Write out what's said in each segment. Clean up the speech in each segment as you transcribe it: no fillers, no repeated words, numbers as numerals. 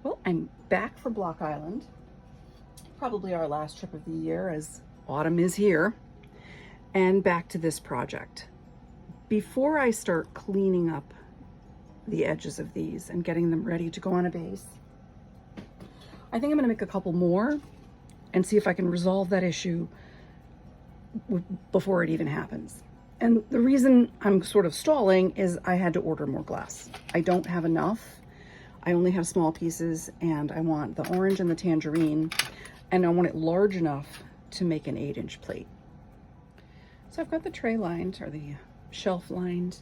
Well, I'm back for Block Island. Probably our last trip of the year as autumn is here. And back to this project. Before I start cleaning up the edges of these and getting them ready to go on a base, I think I'm gonna make a couple more and see if I can resolve that issue before it even happens. And the reason I'm sort of stalling is I had to order more glass. I don't have enough. I only have small pieces, and I want the orange and the tangerine, and I want it large enough to make an 8-inch plate. So I've got the tray lined, or the shelf lined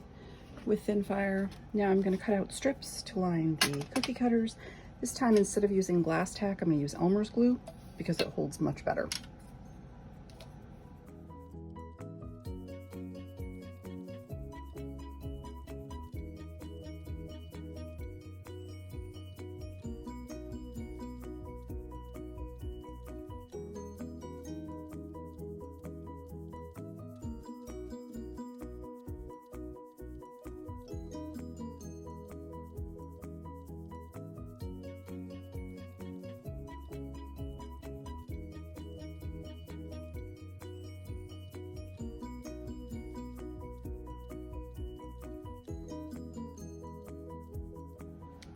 with thin fire. Now I'm going to cut out strips to line the cookie cutters. This time, instead of using glass tack, I'm going to use Elmer's glue because it holds much better.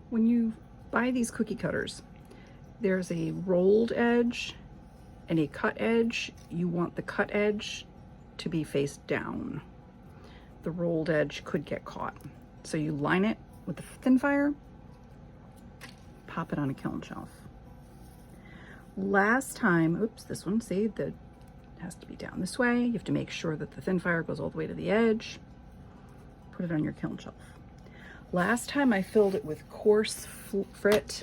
When you buy these cookie cutters, there's a rolled edge and a cut edge. You want the cut edge to be face down. The rolled edge could get caught. So you line it with the thin fire, pop it on a kiln shelf. Last time, oops, this one, see, that has to be down this way. You have to make sure that the thin fire goes all the way to the edge. Put it on your kiln shelf. Last time I filled it with coarse frit.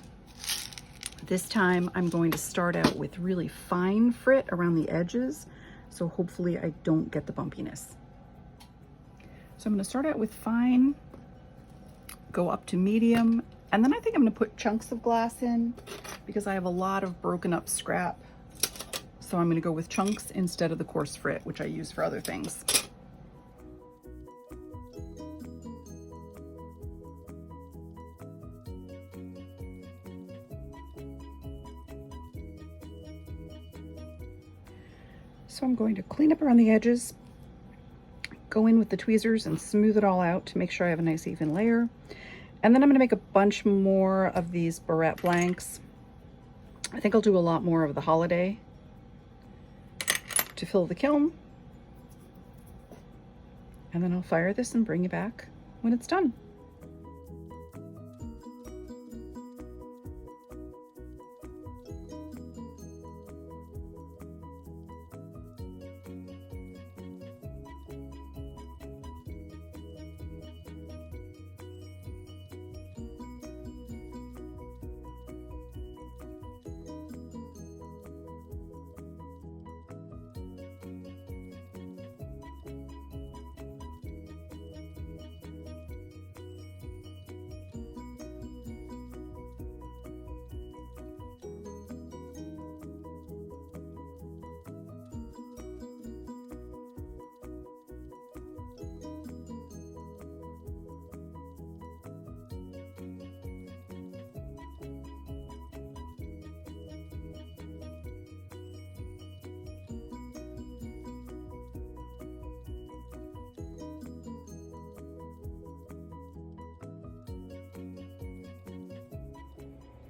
This time I'm going to start out with really fine frit around the edges, so hopefully I don't get the bumpiness. So I'm going to start out with fine, go up to medium, and then I think I'm going to put chunks of glass in because I have a lot of broken up scrap. So I'm going to go with chunks instead of the coarse frit, which I use for other things. So I'm going to clean up around the edges, go in with the tweezers and smooth it all out to make sure I have a nice even layer. And then I'm going to make a bunch more of these barrette blanks. I think I'll do a lot more of the holiday to fill the kiln. And then I'll fire this and bring you back when it's done.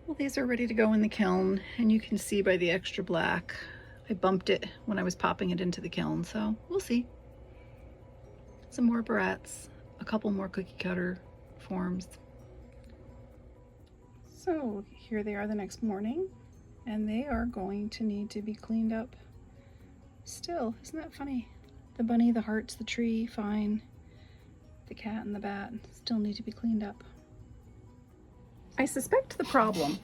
Well, these are ready to go in the kiln, and you can see by the extra black, I bumped it when I was popping it into the kiln, so we'll see. Some more barrettes, a couple more cookie cutter forms. So here they are the next morning, and they are going to need to be cleaned up still. Isn't that funny? The bunny, the hearts, the tree, fine. The cat and the bat still need to be cleaned up. I suspect the problem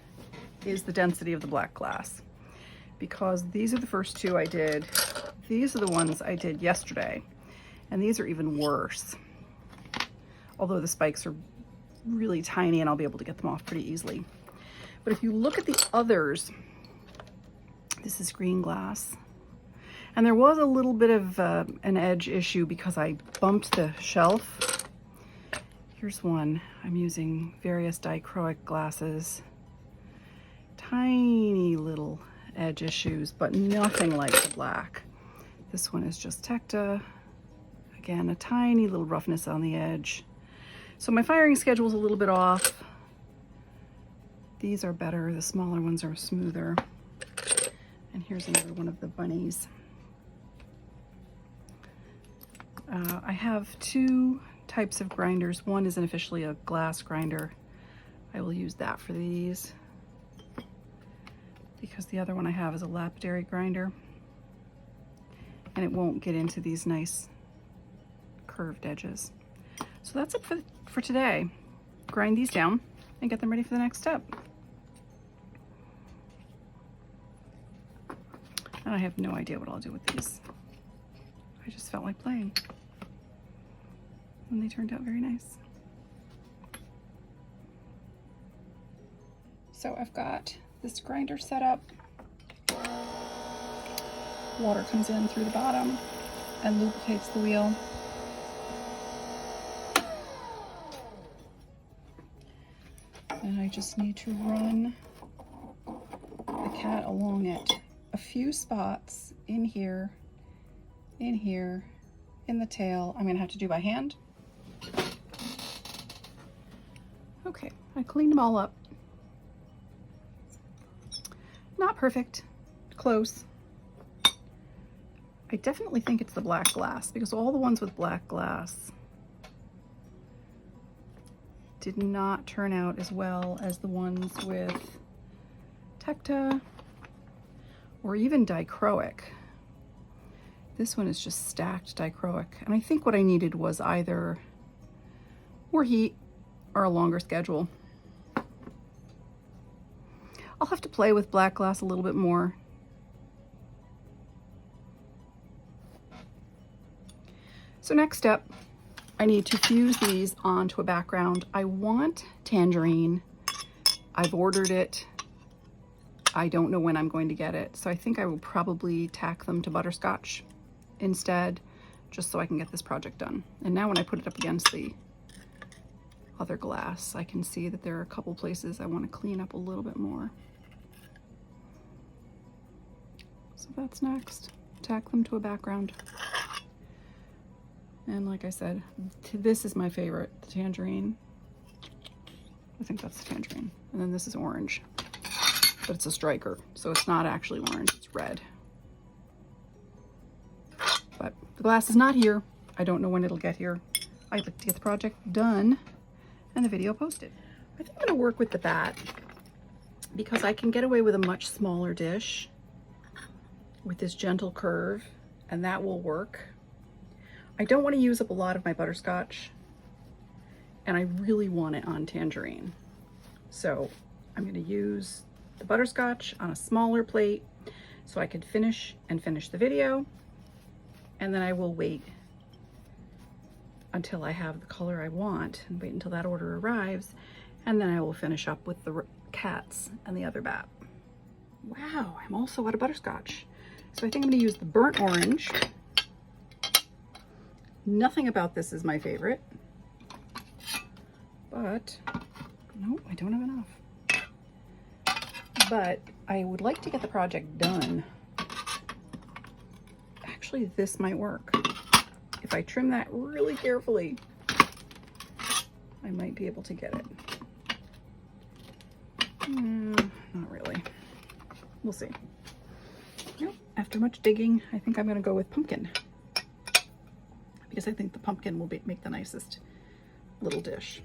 is the density of the black glass, because these are the first two I did. These are the ones I did yesterday, and these are even worse. Although the spikes are really tiny and I'll be able to get them off pretty easily. But if you look at the others, this is green glass. And there was a little bit of an edge issue because I bumped the shelf. Here's one. I'm using various dichroic glasses tiny little edge issues, but nothing like the black. This one is just Tecta. Again, a tiny little roughness on the edge. So my firing schedule is a little bit off. These are better, the smaller ones are smoother. And here's another one of the bunnies. I have two types of grinders. One isn't officially a glass grinder. I will use that for these because the other one I have is a lapidary grinder and it won't get into these nice curved edges. So that's it for today. Grind these down and get them ready for the next step. And I have no idea what I'll do with these. I just felt like playing. And they turned out very nice. So I've got this grinder set up. Water comes in through the bottom and lubricates the wheel. And I just need to run the cat along it. A few spots in here, in the tail, I'm gonna have to do by hand. Okay, I cleaned them all up. Not perfect, close. I definitely think it's the black glass because all the ones with black glass did not turn out as well as the ones with Tecta or even dichroic. This one is just stacked dichroic. And I think what I needed was either more heat or a longer schedule. I'll have to play with black glass a little bit more. So next step, I need to fuse these onto a background. I want tangerine. I've ordered it. I don't know when I'm going to get it. So I think I will probably tack them to butterscotch instead, just so I can get this project done. And now when I put it up against the other glass, I can see that there are a couple places I want to clean up a little bit more. So that's next. Tack them to a background. And like I said, this is my favorite, the tangerine. I think that's the tangerine. And then this is orange, but it's a striker, so it's not actually orange, it's red. But the glass is not here. I don't know when it'll get here. I'd like to get the project done and the video posted. I think I'm gonna work with the bat because I can get away with a much smaller dish with this gentle curve, and that will work. I don't want to use up a lot of my butterscotch, and I really want it on tangerine. So I'm going to use the butterscotch on a smaller plate so I could finish the video, and then I will wait until I have the color I want and wait until that order arrives, and then I will finish up with the cats and the other bat. Wow, I'm also out of butterscotch. So I think I'm going to use the burnt orange. Nothing about this is my favorite, but no, I don't have enough. But I would like to get the project done. Actually, this might work. If I trim that really carefully, I might be able to get it. Not really. We'll see. Nope. After much digging, I think I'm going to go with pumpkin, because I think the pumpkin will make the nicest little dish.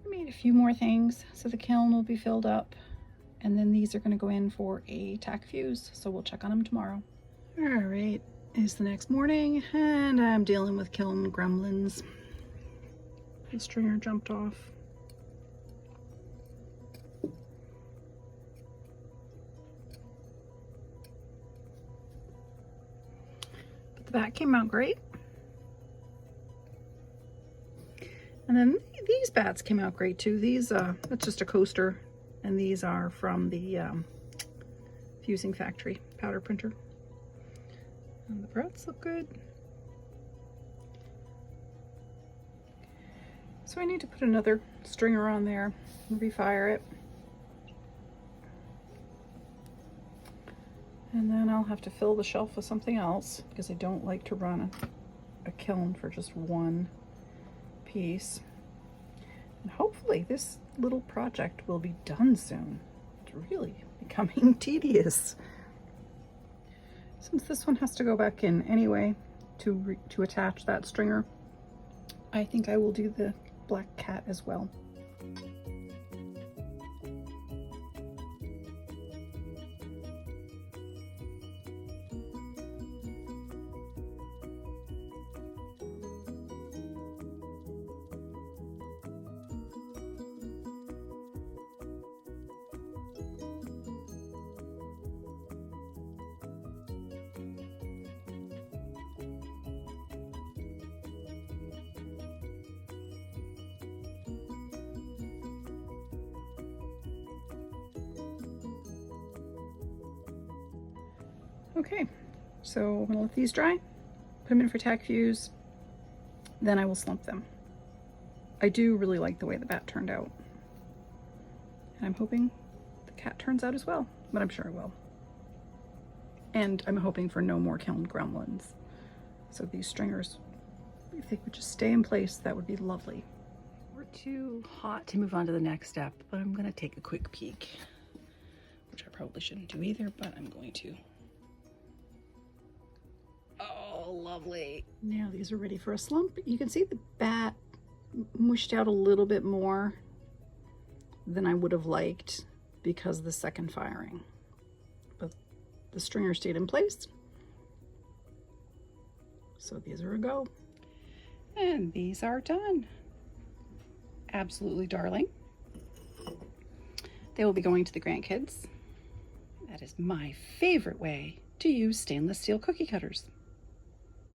I made a few more things so the kiln will be filled up, and then these are going to go in for a tack fuse, so we'll check on them tomorrow. All right. It's the next morning and I'm dealing with kiln gremlins. The stringer jumped off. But the bat came out great. And then these bats came out great too. These, that's just a coaster And these are from the Fusing Factory powder printer. And the brows look good. So I need to put another stringer on there and refire it. And then I'll have to fill the shelf with something else because I don't like to run a kiln for just one piece. And hopefully this little project will be done soon. It's really becoming tedious. Since this one has to go back in anyway to attach that stringer, I think I will do the black cat as well. Okay, so I'm gonna let these dry, put them in for tack fuse, then I will slump them. I do really like the way the bat turned out. And I'm hoping the cat turns out as well, but I'm sure it will. And I'm hoping for no more kiln gremlins. So these stringers, if they would just stay in place, that would be lovely. We're too hot to move on to the next step, but I'm gonna take a quick peek, which I probably shouldn't do either, but I'm going to. Oh, lovely. Now these are ready for a slump. You can see the bat mushed out a little bit more than I would have liked because of the second firing. But the stringer stayed in place. So these are a go. And these are done. Absolutely darling. They will be going to the grandkids. That is my favorite way to use stainless steel cookie cutters.